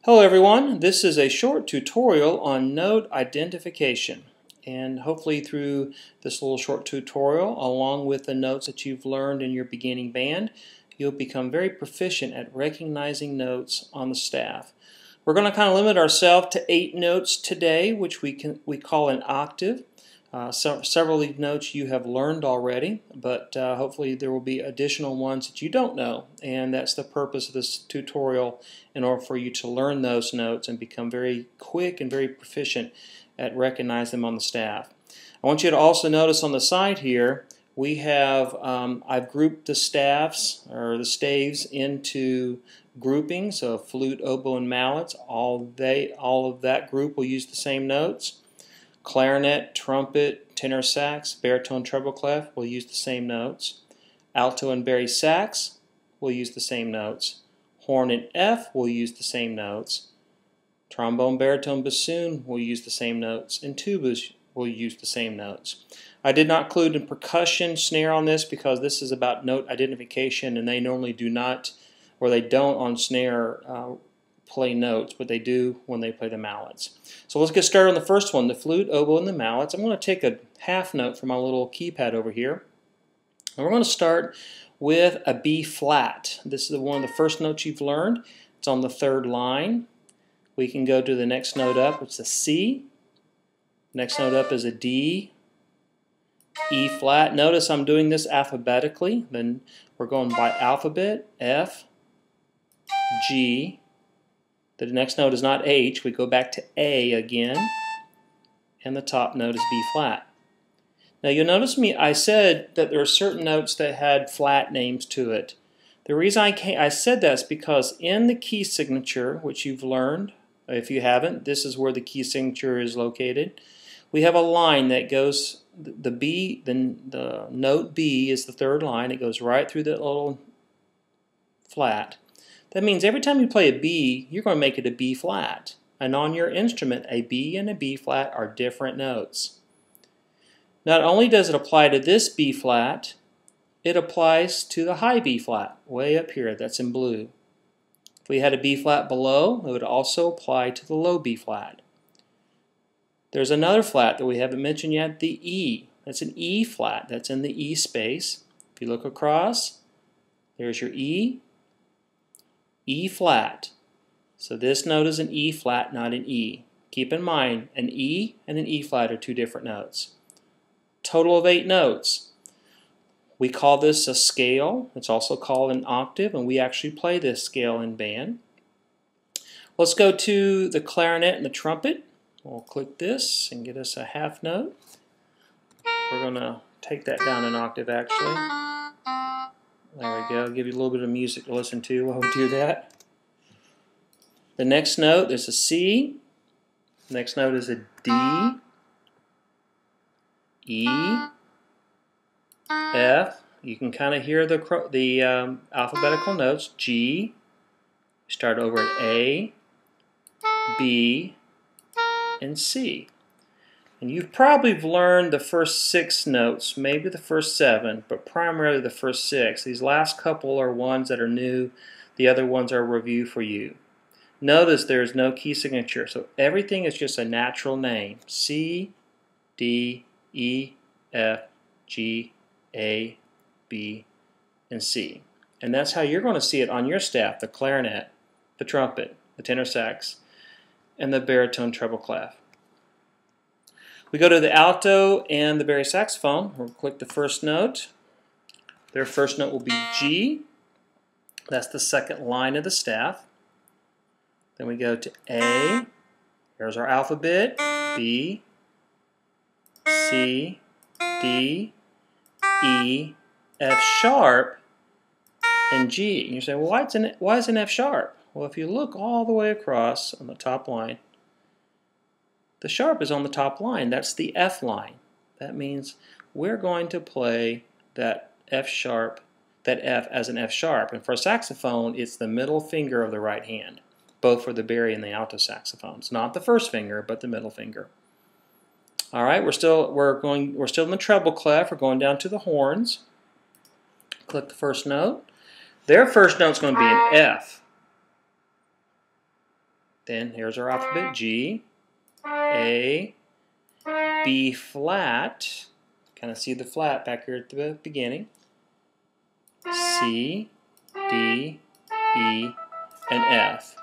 Hello everyone, this is a short tutorial on note identification, and hopefully through this little short tutorial along with the notes that you've learned in your beginning band, you'll become very proficient at recognizing notes on the staff. We're going to kind of limit ourselves to 8 notes today, which we call an octave. Several of these notes you have learned already, but hopefully there will be additional ones that you don't know, and that's the purpose of this tutorial, in order for you to learn those notes and become very quick and very proficient at recognizing them on the staff. I want you to also notice on the side here we have I've grouped the staffs or the staves into groupings, so flute, oboe, and mallets. All of that group will use the same notes. Clarinet, trumpet, tenor sax, baritone, treble clef will use the same notes. Alto and bari sax will use the same notes. Horn and F will use the same notes. Trombone, baritone, bassoon will use the same notes. And tubas will use the same notes. I did not include a percussion snare on this because this is about note identification, and they normally do not, or they don't on snare, play notes, but they do when they play the mallets. So let's get started on the first one, the flute, oboe, and the mallets. I'm going to take a half note from my little keypad over here, and we're going to start with a B flat. This is one of the first notes you've learned. It's on the 3rd line. We can go to the next note up. It's a C. Next note up is a D, E flat. Notice I'm doing this alphabetically. Then we're going by alphabet, F, G. The next note is not H. We go back to A again, and the top note is B flat. Now you'll notice I said that there are certain notes that had flat names to it. The reason I said that is because in the key signature, which you've learned, if you haven't, this is where the key signature is located. We have a line that goes, the note B is the 3rd line. It goes right through that little flat. That means every time you play a B, you're going to make it a B flat. And on your instrument, a B and a B flat are different notes. Not only does it apply to this B flat, it applies to the high B flat, way up here, that's in blue. If we had a B flat below, it would also apply to the low B flat. There's another flat that we haven't mentioned yet, the E. That's an E flat, that's in the E space. If you look across, there's your E. E flat. So this note is an E flat, not an E. Keep in mind, an E and an E flat are 2 different notes. Total of 8 notes. We call this a scale. It's also called an octave, and we actually play this scale in band. Let's go to the clarinet and the trumpet. We'll click this and get us a half note. We're going to take that down an octave actually. There we go. Give you a little bit of music to listen to while we do that. The next note is a C. The next note is a D, E, F. You can kind of hear the alphabetical notes. G. Start over at A, B, and C. And you've probably learned the first 6 notes, maybe the first 7, but primarily the first 6. These last couple are ones that are new. The other ones are a review for you. Notice there's no key signature, so everything is just a natural name. C, D, E, F, G, A, B, and C. And that's how you're going to see it on your staff, the clarinet, the trumpet, the tenor sax, and the baritone treble clef. We go to the alto and the bari saxophone. We'll click the first note. Their first note will be G. That's the 2nd line of the staff. Then we go to A. Here's our alphabet. B, C, D, E, F sharp, and G. And you say, well, why is an F sharp? Well, if you look all the way across on the top line, the sharp is on the top line. That's the F line. That means we're going to play that F sharp, that F as an F sharp. And for a saxophone, it's the middle finger of the right hand, both for the bari and the alto saxophones. Not the first finger, but the middle finger. All right, we're still in the treble clef. We're going down to the horns. Click the first note. Their first note is going to be an F. Then here's our alphabet: G, A, B flat. Kind of see the flat back here at the beginning. C, D, E, and F.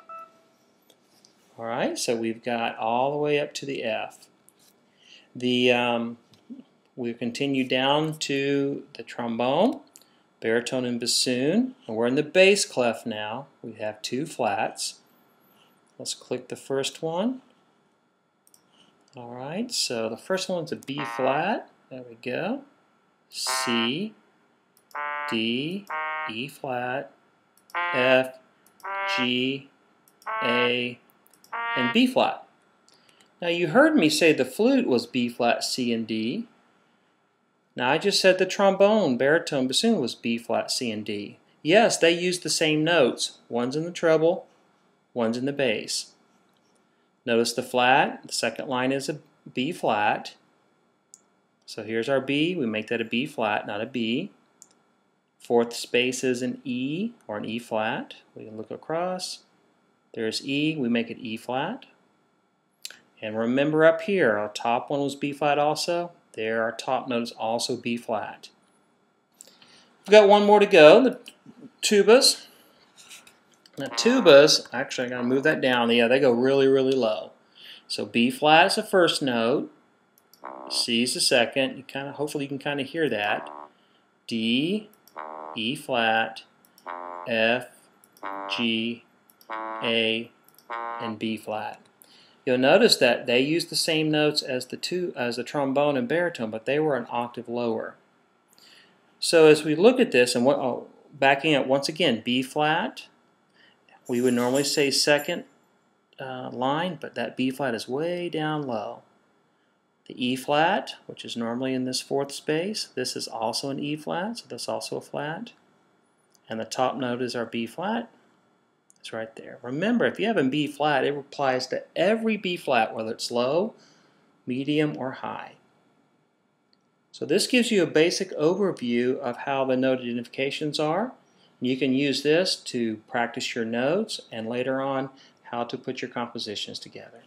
All right, so we've got all the way up to the F. We continue down to the trombone, baritone, and bassoon, and we're in the bass clef now. We have two flats. Let's click the first one. All right, so the first one's a B flat. There we go. C, D, E flat, F, G, A, and B flat. Now you heard me say the flute was B flat, C, and D. Now I just said the trombone, baritone, bassoon was B flat, C, and D. Yes, they use the same notes. One's in the treble, one's in the bass. Notice the flat, the second line is a B flat. So here's our B, we make that a B flat, not a B. Fourth space is an E or an E flat. We can look across. There's E, we make it E flat. And remember up here, our top one was B flat also. There, our top note is also B flat. We've got one more to go, the tubas. Now tubas, actually I gotta move that down. Yeah, they go really, really low. So B flat is the first note, C is the second. Hopefully you can kind of hear that. D, E flat, F, G, A, and B flat. You'll notice that they use the same notes as the trombone and baritone, but they were an octave lower. So as we look at this, and backing up once again, B flat. We would normally say second line, but that B flat is way down low. The E flat, which is normally in this fourth space, this is also an E flat, so that's also a flat. And the top note is our B flat. It's right there. Remember, if you have a B flat, it applies to every B flat, whether it's low, medium, or high. So this gives you a basic overview of how the note identifications are. You can use this to practice your notes and later on how to put your compositions together.